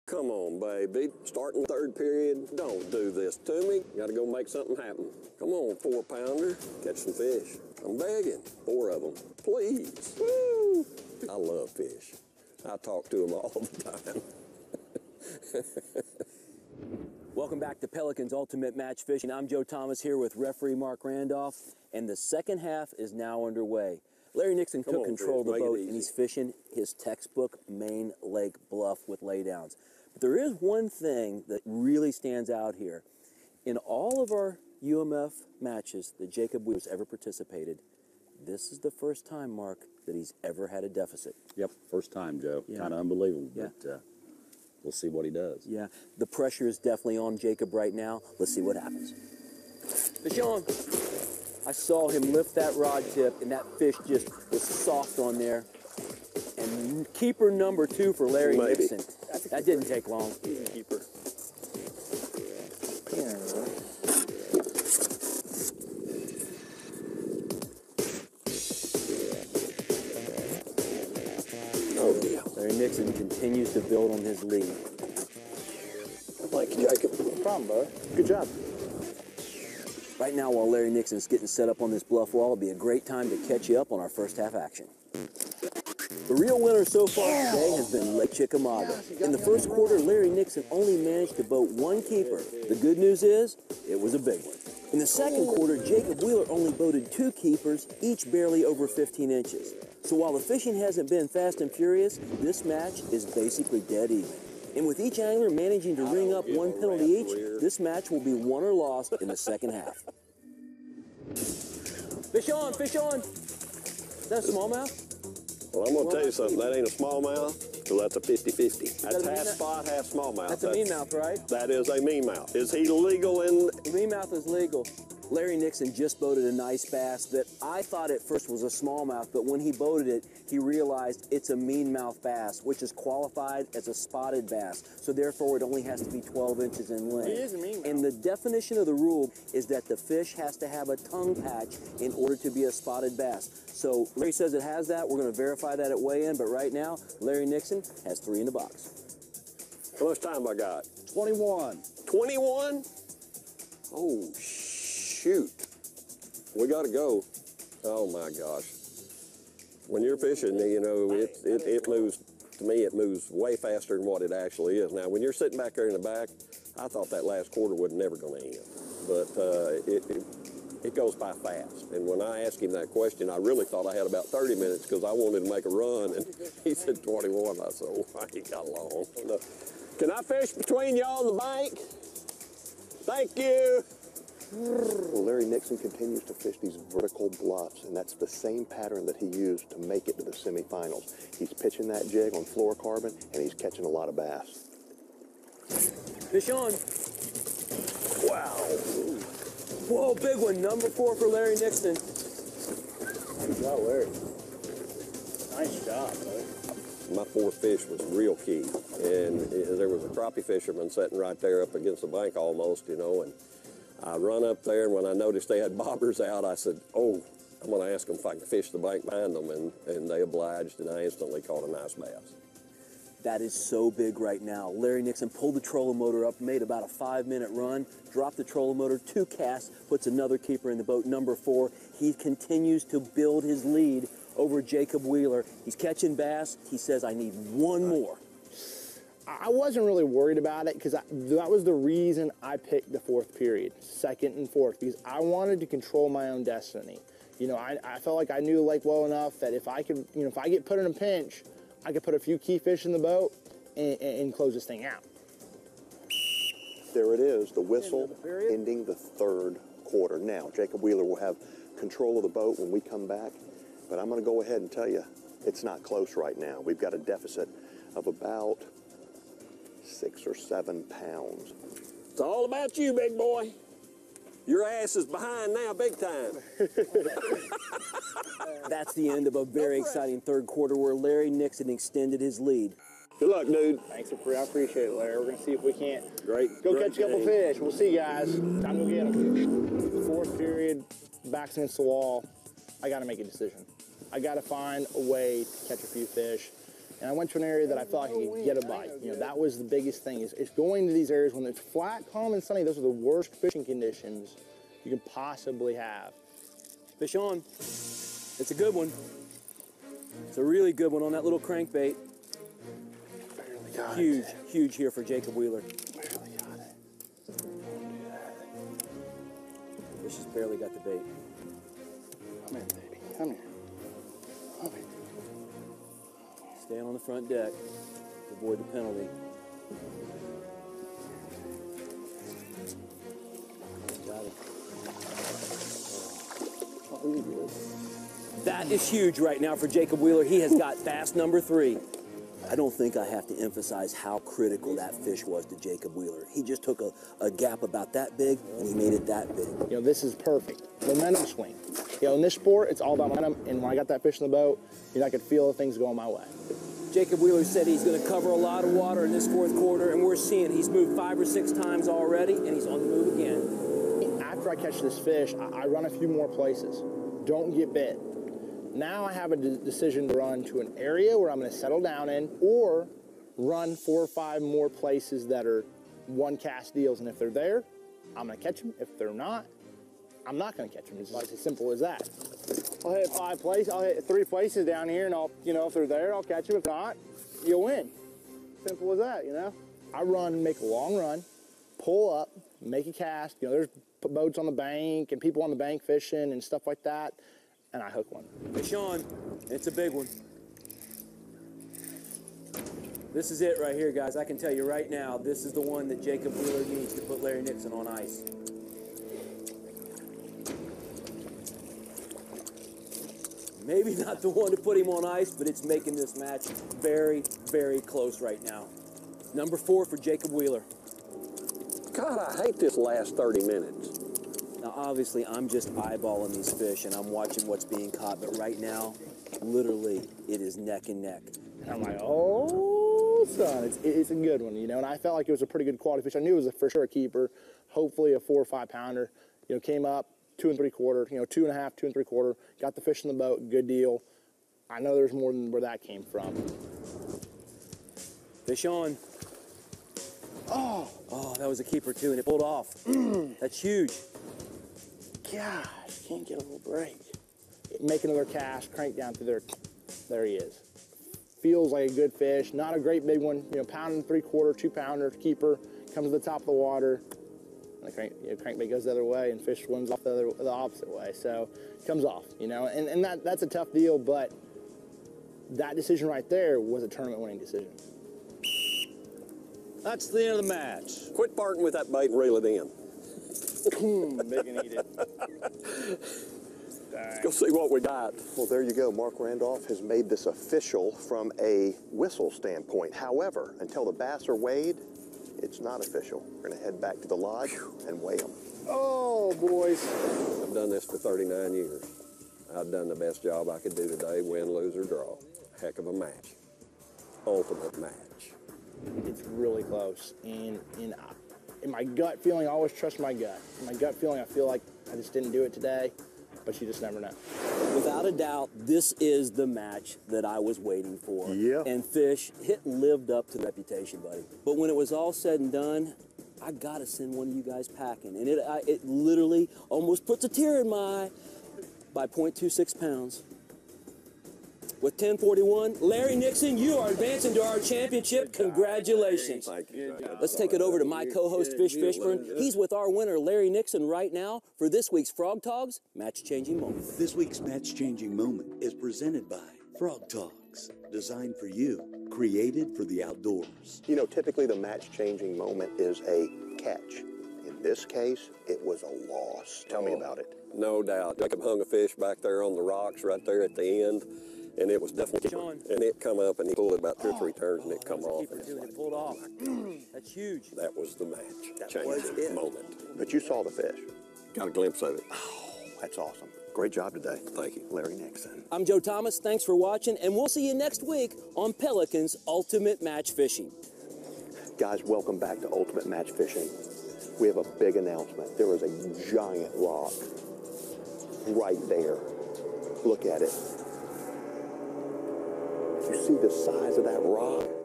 Come on, baby. Starting third period, don't do this to me. Gotta go make something happen. Come on, 4-pounder. Catch some fish. I'm begging. 4 of them. Please. Woo! I love fish. I talk to them all the time. Welcome back to Pelican's Ultimate Match Fishing. I'm Joe Thomas here with referee Mark Randolph, and the second half is now underway. Larry Nixon took control of the boat, and he's fishing his textbook main lake bluff with laydowns. But there is one thing that really stands out here. In all of our UMF matches that Jacob Wheeler's ever participated, this is the first time, Mark, that he's ever had a deficit. Yep, first time, Joe. Yeah. Kind of unbelievable, Yeah. but we'll see what he does. Yeah, the pressure is definitely on Jacob right now. Let's see what happens. Fish on. I saw him lift that rod tip, and that fish just was soft on there. And keeper number 2 for Larry Nixon. That didn't take long. Easy keeper. Oh, yeah. Larry Nixon continues to build on his lead. Thank you, Jacob. No problem, bud. Good job. Right now, while Larry Nixon's getting set up on this bluff wall, it'll be a great time to catch you up on our first half action. The real winner so far today has been Lake Chickamauga. In the first quarter, Larry Nixon only managed to boat 1 keeper. The good news is, it was a big one. In the second quarter, Jacob Wheeler only boated 2 keepers, each barely over 15 inches. So while the fishing hasn't been fast and furious, this match is basically dead even. And with each angler managing to ring up 1 penalty each, this match will be won or lost in the second half. Fish on, fish on. Is that a smallmouth? Well, I'm going to tell you something. That ain't a smallmouth, so that's a 50-50. That's half spot, half smallmouth. That's a meanmouth, right? That is a meanmouth. Is he legal in... Meanmouth is legal. Larry Nixon just boated a nice bass that I thought at first was a smallmouth, but when he boated it, he realized it's a meanmouth bass, which is qualified as a spotted bass. So therefore, it only has to be 12 inches in length. It is a meanmouth. And the definition of the rule is that the fish has to have a tongue patch in order to be a spotted bass. So Larry says it has that. We're going to verify that at weigh-in, but right now, Larry Nixon has 3 in the box. How much time I got? 21. 21? Oh, shoot. We got to go. Oh, my gosh. When you're fishing, you know, it moves, to me, it moves way faster than what it actually is. Now, when you're sitting back there in the back, I thought that last quarter was never going to end. But it goes by fast. And when I asked him that question, I really thought I had about 30 minutes because I wanted to make a run. And he said 21. I said, oh, he got long. Can I fish between y'all and the bank? Thank you. Well, Larry Nixon continues to fish these vertical bluffs, and that's the same pattern that he used to make it to the semifinals. He's pitching that jig on fluorocarbon, and he's catching a lot of bass. Fish on. Wow. Whoa, big one. Number 4 for Larry Nixon. Good job, Larry. Nice job, buddy. My 4th fish was real key. And there was a crappie fisherman sitting right there up against the bank almost, you know, and I run up there, and when I noticed they had bobbers out, I said, oh, I'm going to ask them if I can fish the bank behind them, and they obliged, and I instantly caught a nice bass. That is so big right now. Larry Nixon pulled the trolling motor up, made about a 5-minute run, dropped the trolling motor, 2 casts, puts another keeper in the boat, number 4. He continues to build his lead over Jacob Wheeler. He's catching bass. He says, I need 1 more. I wasn't really worried about it because that was the reason I picked the 4th period, 2nd and 4th, because I wanted to control my own destiny. You know, I felt like I knew the lake well enough that if I could, you know, if I get put in a pinch, I could put a few key fish in the boat and close this thing out. There it is, the whistle ending the 3rd quarter. Now, Jacob Wheeler will have control of the boat when we come back, but I'm going to go ahead and tell you, it's not close right now. We've got a deficit of about 6 or 7 pounds. It's all about you, big boy. Your ass is behind now, big time. That's the end of a very exciting 3rd quarter where Larry Nixon extended his lead. Good luck, dude. Thanks, I appreciate it, Larry. We're going to see if we can't go Great catch a couple fish. We'll see, guys. Time to go get them. 4th period, back's against the wall. I got to make a decision. I got to find a way to catch a few fish. And I went to an area that I felt like I could get a bite. You know, that was the biggest thing, is going to these areas when it's flat, calm, and sunny. Those are the worst fishing conditions you can possibly have. Fish on. It's a good one. It's a really good one on that little crankbait. Barely got Huge, it. huge here for Jacob Wheeler. Barely got it. Fish has barely got the bait. Come here, baby. Come here. Come here. Staying on the front deck to avoid the penalty. Got it. That is huge right now for Jacob Wheeler. He has got bass number 3. I don't think I have to emphasize how critical that fish was to Jacob Wheeler. He just took a gap about that big, and he made it that big. You know, this is perfect. Momentum swing. You know, in this sport, it's all about momentum, and when I got that fish in the boat, you know, I could feel the things going my way. Jacob Wheeler said he's going to cover a lot of water in this 4th quarter, and we're seeing he's moved 5 or 6 times already, and he's on the move again. After I catch this fish, I run a few more places. Don't get bit. Now I have a decision to run to an area where I'm going to settle down in, or run 4 or 5 more places that are one cast deals. And if they're there, I'm going to catch them. If they're not, I'm not going to catch them. It's like as simple as that. I'll hit 5 places. I'll hit 3 places down here, and I'll, you know, if they're there, I'll catch them. If not, you'll win. Simple as that, you know. I run, make a long run, pull up, make a cast. You know, there's boats on the bank and people on the bank fishing and stuff like that. And I hook one. Fish on. It's a big one. This is it right here, guys. I can tell you right now, this is the one that Jacob Wheeler needs to put Larry Nixon on ice. Maybe not the one to put him on ice, but it's making this match very, very close right now. Number 4 for Jacob Wheeler. God, I hate this last 30 minutes. Now, obviously, I'm just eyeballing these fish, and I'm watching what's being caught, but right now, literally, it is neck and neck. And I'm like, oh, son, it's a good one, you know. And I felt like it was a pretty good quality fish. I knew it was for sure a keeper, hopefully a 4 or 5 pounder. You know, came up 2 3/4, you know, 2 1/2, 2 3/4. Got the fish in the boat, good deal. I know there's more than where that came from. Fish on. Oh, that was a keeper too, and it pulled off. That's huge. Gosh, can't get a little break. Make another cast, crank down through there. There he is. Feels like a good fish. Not a great big one. You know, 1 3/4, 2 pounder, keeper. Comes to the top of the water. And the crankbait goes the other way, and fish swims off the opposite way. So comes off, you know. And that's a tough deal, but that decision right there was a tournament-winning decision. That's the end of the match. Quit farting with that bait and reel it in. Big and eat it. Let's go see what we got. Well, there you go. Mark Randolph has made this official from a whistle standpoint. However, until the bass are weighed, it's not official. We're going to head back to the lodge and weigh them. Oh, boys. I've done this for 39 years. I've done the best job I could do today, win, lose, or draw. Heck of a match. Ultimate match. It's really close. And in my gut feeling, I always trust my gut. In my gut feeling, I feel like I just didn't do it today, but you just never know. Without a doubt, this is the match that I was waiting for. Yeah. And Fish, it lived up to the reputation, buddy. But when it was all said and done, I gotta send one of you guys packing. And it literally almost puts a tear in my eye by 0.26 pounds. With 1041, Larry Nixon, you are advancing to our championship. Congratulations. Thank you. Let's take it over to my co-host, Fish Fishburne. He's with our winner, Larry Nixon, right now for this week's Frog Togs Match-Changing Moment. This week's match-changing moment is presented by Frog Togs, designed for you, created for the outdoors. You know, typically the match-changing moment is a catch. In this case, it was a loss. Tell me about it. No doubt. Jacob hung a fish back there on the rocks right there at the end, and it was definitely, and it come up and he pulled it about 2 or 3 turns and it come off. And It pulled off. That's huge. that was the match changing moment. But you saw the fish. Got a glimpse of it. Oh, that's awesome. Great job today. Thank you. Larry Nixon. I'm Joe Thomas. Thanks for watching, and we'll see you next week on Pelican's Ultimate Match Fishing. Guys, welcome back to Ultimate Match Fishing. We have a big announcement. There is a giant rock right there. Look at it. You see the size of that rock?